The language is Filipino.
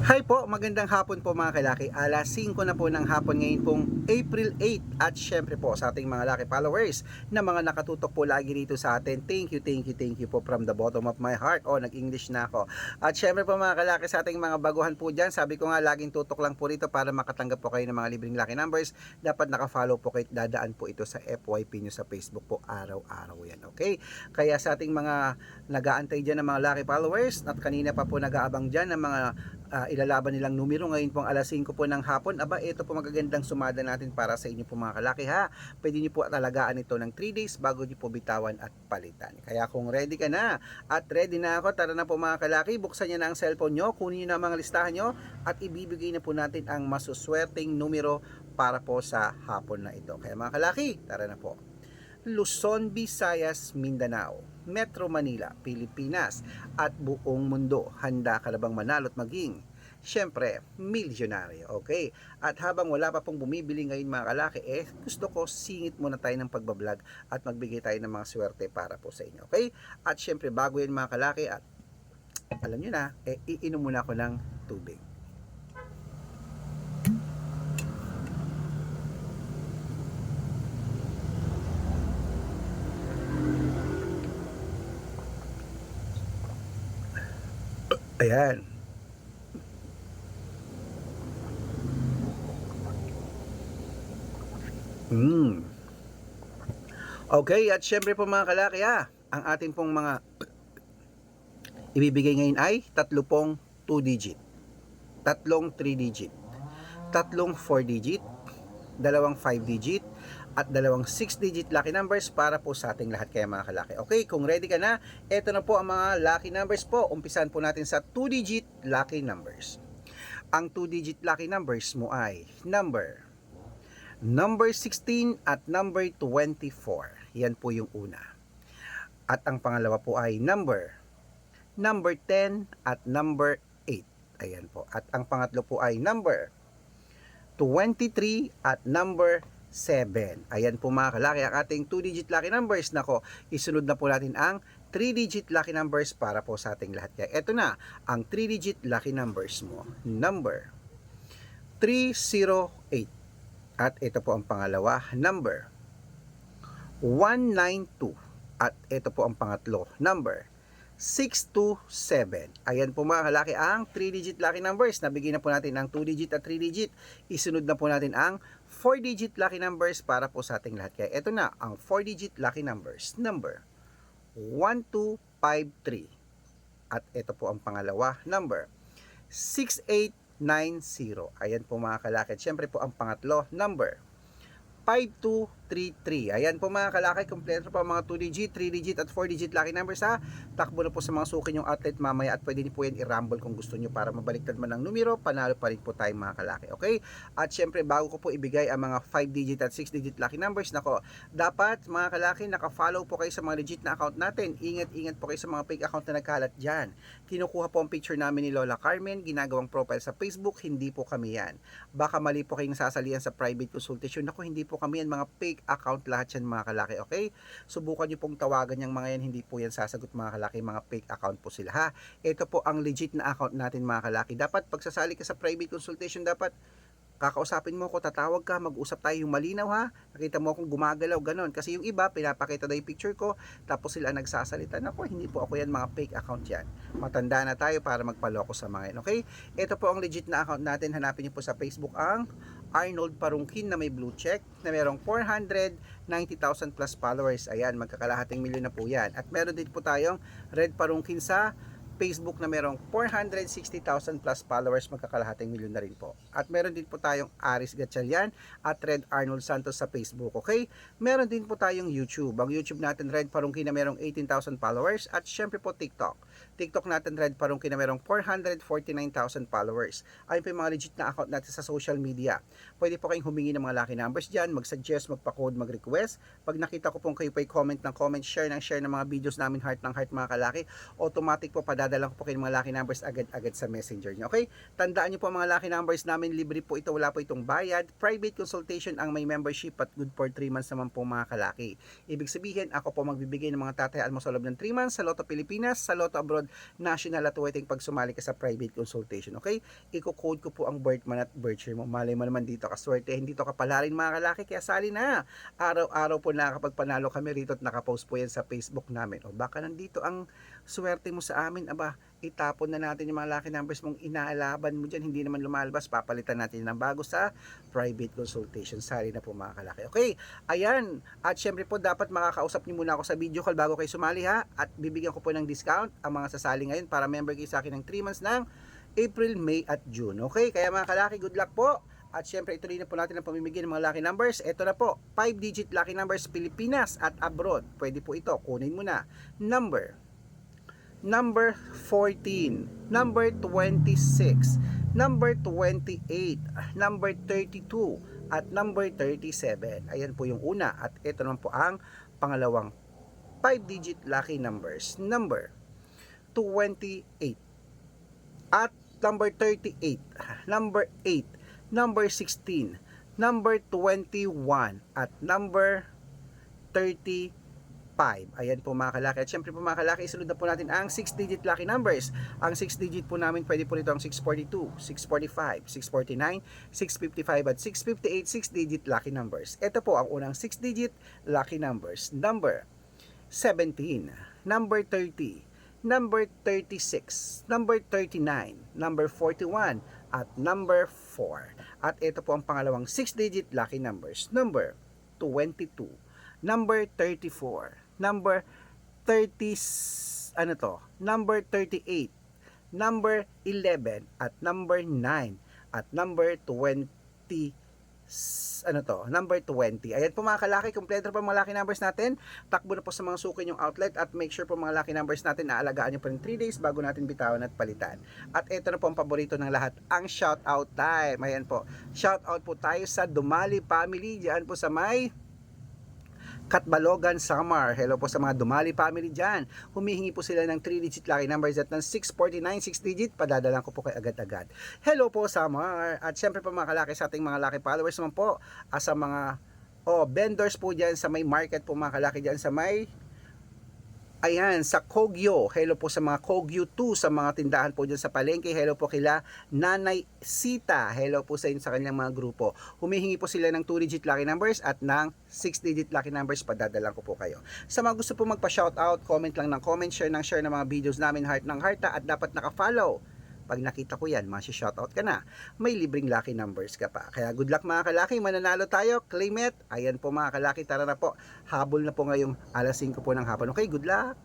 Hi po, magandang hapon po mga kalaki. Alas 5 na po ng hapon ngayon pong April 8. At syempre po sa ating mga laki followers na mga nakatutok po lagi rito sa atin. Thank you po from the bottom of my heart. Nag-English na ako. At syempre po mga kalaki sa ating mga baguhan po dyan. Sabi ko nga laging tutok lang po rito para makatanggap po kayo ng mga libreng lucky numbers. Dapat nakafollow po kayo. Dadaan po ito sa FYP nyo sa Facebook po araw-araw yan. Okay? Kaya sa ating mga nag-aantay dyan ng mga lucky followers at kanina pa po nag-aabang dyan ng mga ilalaban nilang numero ngayon pong alas 5 po ng hapon. Ito po magagandang sumada natin para sa inyo po mga kalaki ha. Pwede niyo po talagaan ito ng 3 days bago niyo po bitawan at palitan. Kaya kung ready ka na at ready na ako, tara na po mga kalaki, buksan niyo na ang cellphone niyo, kunin niyo na mga listahan niyo at ibibigay na po natin ang masuswerteng numero para po sa hapon na ito. Kaya mga kalaki, tara na po. Luzon, Visayas, Mindanao, Metro Manila, Pilipinas at buong mundo. Handa ka na bang manalo at maging syempre, milyonaryo, okay? At habang wala pa pong bumibili ngayon mga kalaki, gusto ko singit muna tayo ng pagbablog at magbigay tayo ng mga swerte para po sa inyo, okay? At syempre, bago yan mga kalaki, at alam nyo na, iinom muna ako ng tubig. Ayan. Okay, at syempre po mga kalaki ang ating pong mga ibibigay ngayon ay tatlo pong 2 digit, tatlong 3 digit, tatlong 4 digit, dalawang 5 digit, at dalawang 6 digit lucky numbers para po sa ating lahat kaya mga kalaki. Okay, kung ready ka na, eto na po ang mga lucky numbers po. Umpisan po natin sa 2 digit lucky numbers. Ang 2 digit lucky numbers mo ay number 16 at number 24. Yan po yung una. At ang pangalawa po ay number 10 at number 8. Ayan po. At ang pangatlo po ay number 23 at number 7. Ayan po mga kalaki ang ating 2-digit lucky numbers. Nako, isunod na po natin ang 3-digit lucky numbers para po sa ating lahat. Kaya eto na ang 3-digit lucky numbers mo. Number 308. At ito po ang pangalawa, number 192. At ito po ang pangatlo, number 627. Ayan po mga kalaki ang 3-digit lucky numbers. Nabigyan na po natin ang 2-digit at 3-digit. Isunod na po natin ang 4-digit lucky numbers para po sa ating lahat. Kaya ito na ang 4-digit lucky numbers. Number 1253. At ito po ang pangalawa, number 6890. Ayan po mga kalaki. Siyempre po ang pangatlo, number 5233. Ayan po mga kalaki, kompleto po mga 2-digit, 3-digit at 4-digit lucky numbers ha. Takbo na po sa mga suki yung outlet mamaya at pwede niyo po yan i-rumble kung gusto niyo para mabaliktad man ang numero, panalo pa rin po tayo mga kalaki. Okay? At syempre bago ko po ibigay ang mga 5-digit at 6-digit lucky numbers, nako, dapat mga kalaki naka-follow po kayo sa mga legit na account natin. Ingat-ingat po kayo sa mga fake account na nagkalat dyan. Kinukuha po ang picture namin ni Lola Carmen, ginagawang profile sa Facebook, hindi po kami yan. Baka mali po kayong nasasalian sa private consultation. Nako, hindi po kami yan, mga fake account lahat yan mga kalaki, okay? Subukan nyo pong tawagan yung mga yan, hindi po yan sasagot mga kalaki, mga fake account po sila ha. Ito po ang legit na account natin mga kalaki. Dapat pag sasali ka sa private consultation, dapat kakausapin mo ko, tatawag ka, mag-usap tayo yung malinaw ha. Nakita mo akong gumagalaw, ganon. Kasi yung iba, pinapakita na yung picture ko, tapos sila nagsasalita. Nako, hindi po ako yan, mga fake account yan. Matanda na tayo para magpaloko sa mga yan, okay? Ito po ang legit na account natin. Hanapin niyo po sa Facebook ang Arnold Parungkin na may blue check na merong 490,000 plus followers. Ayan, magkakalahating milyon na po yan. At meron din po tayong Red Parungkin sa Facebook na merong 460,000 plus followers, magkakalahating milyon na rin po. At meron din po tayong Aris Gatchalian at Red Arnold Santos sa Facebook, okay? Meron din po tayong YouTube. Ang YouTube natin, Red Parungkin na merong 18,000 followers. At syempre po TikTok. TikTok natin, Red Parungkin na merong 449,000 followers. Ayun po yung mga legit na account natin sa social media. Pwede po kayong humingi ng mga lucky numbers dyan, mag-suggest, magpa-code, mag-request. Pag nakita ko pong kayo po ay comment ng comment, share ng mga videos namin, heart ng heart mga kalaki, automatic po padala padadala ko po kayo ng mga lucky numbers agad-agad sa messenger nyo. Okay? Tandaan nyo po mga lucky numbers namin, libre po ito, wala po itong bayad. Private consultation ang may membership at good for 3 months naman po mga kalaki. Ibig sabihin, ako po magbibigay ng mga tatayaan mo sa loob ng 3 months sa Lotto Pilipinas, sa Lotto Abroad, national at waiting pag sumali ka sa private consultation. Okay? Iko-code ko po ang birth month at birth year mo. Malay mo naman dito kaswerte, hindi to kapalarin mga kalaki, kaya sali na. Araw-araw po nakakapagpanalo kami rito at nakapost po yan sa Facebook namin. O baka nandito ang swerte mo sa amin, aba, itapon na natin yung mga lucky numbers mong inaalaban mo dyan, hindi naman lumalabas, papalitan natin ng bago sa private consultation. Sali na po mga kalaki. Okay, ayan, at syempre po dapat makakausap niyo muna ako sa video call bago kayo sumali ha, at bibigyan ko po ng discount ang mga sasali ngayon para member kayo sa akin ng 3 months ng April, May at June. Okay, kaya mga kalaki, good luck po. At syempre ituloy na po natin ang pamimigay ng mga lucky numbers. Ito na po, 5-digit lucky numbers Pilipinas at abroad. Pwede po ito, kunin mo na. Number 14, number 26, number 28, number 32, at number 37. Ayan po yung una. At ito naman po ang pangalawang 5-digit lucky numbers. Number 28, at number 38, number 8, number 16, number 21, at number 35. Ayan po mga kalaki. At syempre po mga kalaki, isunod na po natin ang 6-digit lucky numbers. Ang 6-digit po namin, pwede po rito ang 642, 645, 649, 655, at 658, 6-digit lucky numbers. Ito po ang unang 6-digit lucky numbers. Number 17, number 30, number 36, number 39, number 41, at number 4. At ito po ang pangalawang 6-digit lucky numbers. Number 22, number 34, number 30, number 38, number 11, at number 9, at number 20, number 20. Ayan po mga kalaki, kompleto po mga lucky numbers natin. Takbo na po sa mga suki yung outlet at make sure po mga lucky numbers natin naalagaan nyo po ng 3 days bago natin bitawan at palitan. At ito na po ang paborito ng lahat, ang shout out time. Ayan po, shout out po tayo sa Dumali family diyan po sa may Katbalogan, Samar. Hello po sa mga Dumali family dyan. Humihingi po sila ng 3-digit lucky numbers at ng 649, 6-digit. Padadalan ko po kay agad-agad. Hello po, Samar. At syempre po mga kalaki sa ating mga lucky followers naman po. Sa mga vendors po dyan sa may market po mga kalaki dyan sa may sa Kogyo. Hello po sa mga Kogyo 2 sa mga tindahan po dyan sa palengke. Hello po kila Nanay Sita. Hello po sa inyo sa kanilang mga grupo. Humihingi po sila ng 2-digit lucky numbers at ng 6-digit lucky numbers. Padadalan ko po kayo. Sa mga gusto po magpa-shoutout, comment lang ng comment, share ng mga videos namin, heart ng hearta, at dapat naka-follow. Pag nakita ko yan, shoutout ka na. May libreng lucky numbers ka pa. Kaya good luck mga kalaki, mananalo tayo, claim it. Ayan po mga kalaki, tara na po. Habol na po ngayong alas 5 po ng hapon. Okay, good luck.